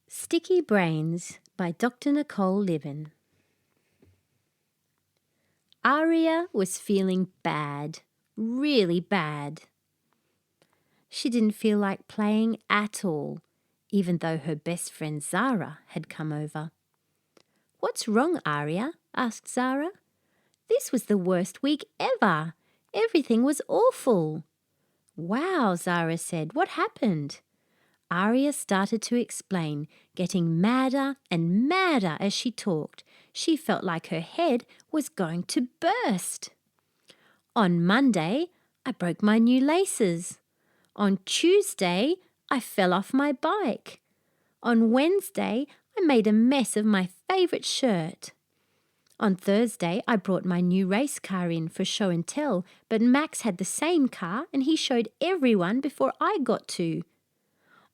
Sticky Brains by Dr. Nicole Liven. Aria was feeling bad, really bad. She didn't feel like playing at all, even though her best friend Zara had come over. "What's wrong, Aria?" asked Zara. "This was the worst week ever. Everything was awful." "Wow," Zara said. "What happened?" Aria started to explain, getting madder and madder as she talked. She felt like her head was going to burst. "On Monday, I broke my new laces. On Tuesday, I fell off my bike. On Wednesday, I made a mess of my favourite shirt. On Thursday, I brought my new race car in for show and tell, but Max had the same car and he showed everyone before I got to.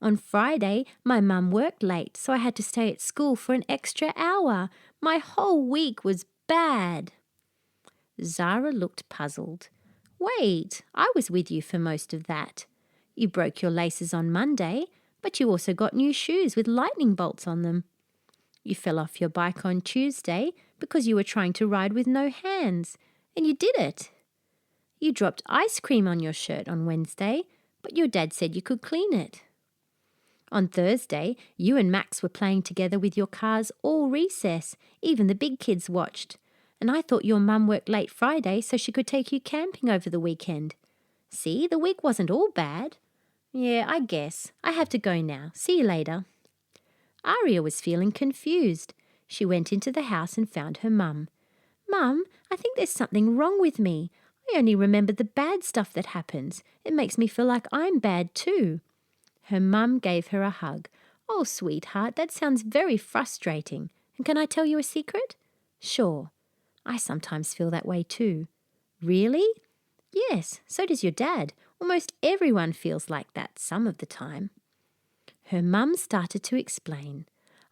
On Friday, my mum worked late, so I had to stay at school for an extra hour. My whole week was bad." Zara looked puzzled. "Wait, I was with you for most of that. You broke your laces on Monday, but you also got new shoes with lightning bolts on them. You fell off your bike on Tuesday because you were trying to ride with no hands, and you did it. You dropped ice cream on your shirt on Wednesday, but your dad said you could clean it. On Thursday, you and Max were playing together with your cars all recess. Even the big kids watched. And I thought your mum worked late Friday so she could take you camping over the weekend. See, the week wasn't all bad." "Yeah, I guess. I have to go now. See you later." Aria was feeling confused. She went into the house and found her mum. "Mum, I think there's something wrong with me. I only remember the bad stuff that happens. It makes me feel like I'm bad too." Her mum gave her a hug. "Oh, sweetheart, that sounds very frustrating. And can I tell you a secret?" "Sure. I sometimes feel that way too." "Really?" "Yes, so does your dad. Almost everyone feels like that some of the time." Her mum started to explain.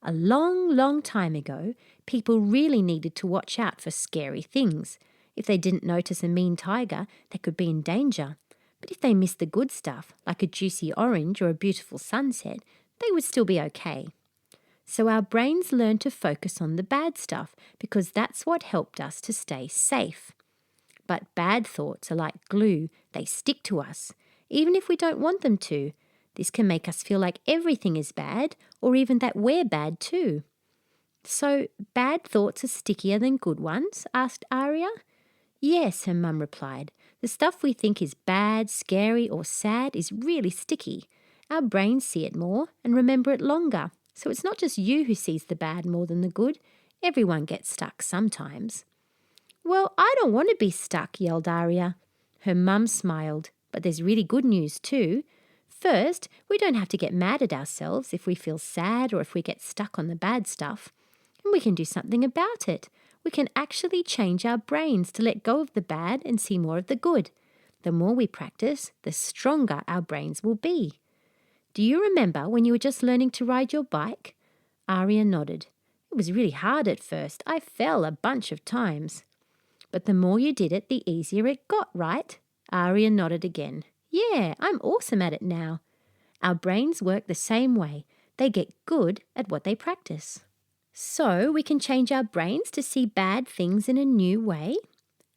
"A long, long time ago, people really needed to watch out for scary things. If they didn't notice a mean tiger, they could be in danger. But if they missed the good stuff, like a juicy orange or a beautiful sunset, they would still be okay. So our brains learned to focus on the bad stuff because that's what helped us to stay safe. But bad thoughts are like glue. They stick to us, even if we don't want them to. This can make us feel like everything is bad or even that we're bad too." "So bad thoughts are stickier than good ones?" asked Aria. "Yes," her mum replied. "The stuff we think is bad, scary or sad is really sticky. Our brains see it more and remember it longer. So it's not just you who sees the bad more than the good. Everyone gets stuck sometimes." "Well, I don't want to be stuck," yelled Aria. Her mum smiled. "But there's really good news too. First, we don't have to get mad at ourselves if we feel sad or if we get stuck on the bad stuff. And we can do something about it. We can actually change our brains to let go of the bad and see more of the good. The more we practice, the stronger our brains will be. Do you remember when you were just learning to ride your bike?" Aria nodded. "It was really hard at first. I fell a bunch of times." "But the more you did it, the easier it got, right?" Aria nodded again. "Yeah, I'm awesome at it now." Our brains work the same way. They get good at what they practice. "So we can change our brains to see bad things in a new way?"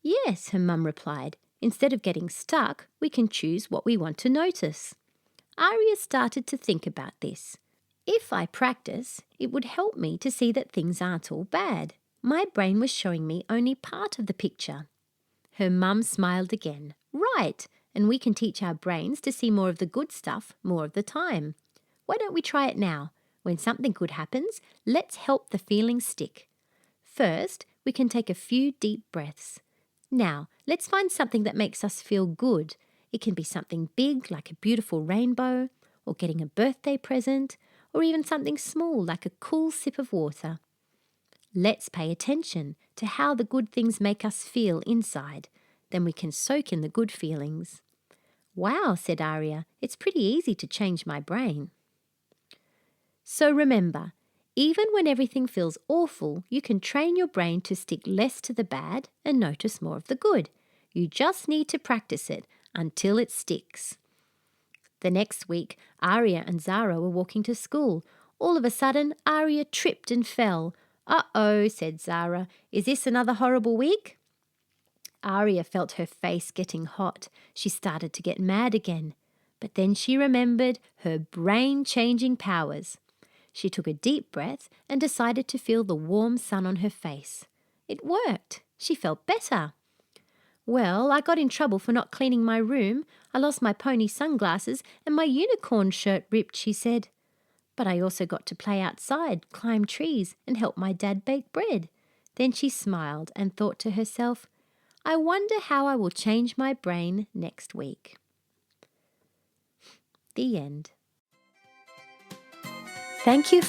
"Yes," her mum replied. "Instead of getting stuck, we can choose what we want to notice." Aria started to think about this. "If I practice, it would help me to see that things aren't all bad. My brain was showing me only part of the picture." Her mum smiled again. "Right, and we can teach our brains to see more of the good stuff more of the time. Why don't we try it now? When something good happens, let's help the feeling stick. First, we can take a few deep breaths. Now, let's find something that makes us feel good. It can be something big like a beautiful rainbow, or getting a birthday present, or even something small like a cool sip of water. Let's pay attention to how the good things make us feel inside. Then we can soak in the good feelings." "Wow," said Aria, "it's pretty easy to change my brain." So remember, even when everything feels awful, you can train your brain to stick less to the bad and notice more of the good. You just need to practice it until it sticks. The next week, Aria and Zara were walking to school. All of a sudden, Aria tripped and fell. "Uh-oh," said Zara. "Is this another horrible week?" Aria felt her face getting hot. She started to get mad again. But then she remembered her brain-changing powers. She took a deep breath and decided to feel the warm sun on her face. It worked. She felt better. "Well, I got in trouble for not cleaning my room. I lost my pony sunglasses and my unicorn shirt ripped," she said. "But I also got to play outside, climb trees, and help my dad bake bread." Then she smiled and thought to herself, "I wonder how I will change my brain next week." The end. Thank you